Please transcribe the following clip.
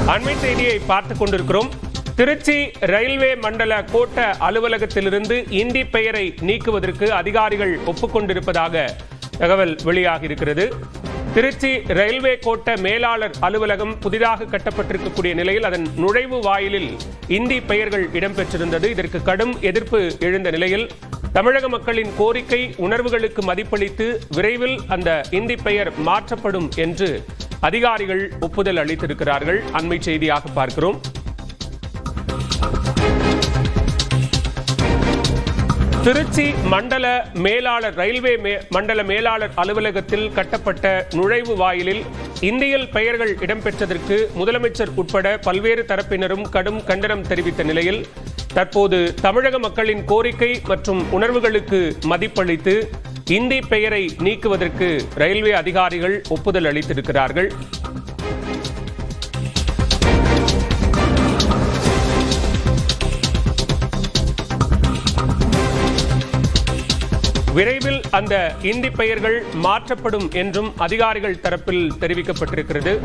அண்மை செய்தியை பார்த்துக் கொண்டிருக்கிறோம். திருச்சி ரயில்வே மண்டல கோட்ட அலுவலகத்திலிருந்து இந்தி பெயரை நீக்குவதற்கு அதிகாரிகள் ஒப்புக்கொண்டிருப்பதாக தகவல் வெளியாகி இருக்கிறது. திருச்சி ரயில்வே கோட்ட மேலாளர் அலுவலகம் புதிதாக கட்டப்பட்டிருக்கக்கூடிய நிலையில் அதன் நுழைவு வாயிலில் இந்தி பெயர்கள் இடம்பெற்றிருந்தது. இதற்கு கடும் எதிர்ப்பு எழுந்த நிலையில் தமிழக மக்களின் கோரிக்கை உணர்வுகளுக்கு மதிப்பளித்து விரைவில் அந்த இந்தி பெயர் மாற்றப்படும் என்று அதிகாரிகள் ஒப்புதல் அளித்திருக்கிறார்கள். அண்மை செய்தியாக பார்க்கிறோம். திருச்சி மண்டல மேலாளர் ரயில்வே மண்டல மேலாளர் அலுவலகத்தில் கட்டப்பட்ட நுழைவு வாயிலில் இந்தியில் பெயர்கள் இடம்பெற்றதற்கு முதலமைச்சர் உட்பட பல்வேறு தரப்பினரும் கடும் கண்டனம் தெரிவித்த நிலையில் தற்போது தமிழக மக்களின் கோரிக்கை மற்றும் உணர்வுகளுக்கு மதிப்பளித்து இந்தி பெயரை நீக்குவதற்கு ரயில்வே அதிகாரிகள் ஒப்புதல் அளித்திருக்கிறார்கள். விரைவில் அந்த இந்தி பெயர்கள் மாற்றப்படும் என்றும் அதிகாரிகள் தரப்பில் தெரிவிக்கப்பட்டிருக்கிறது.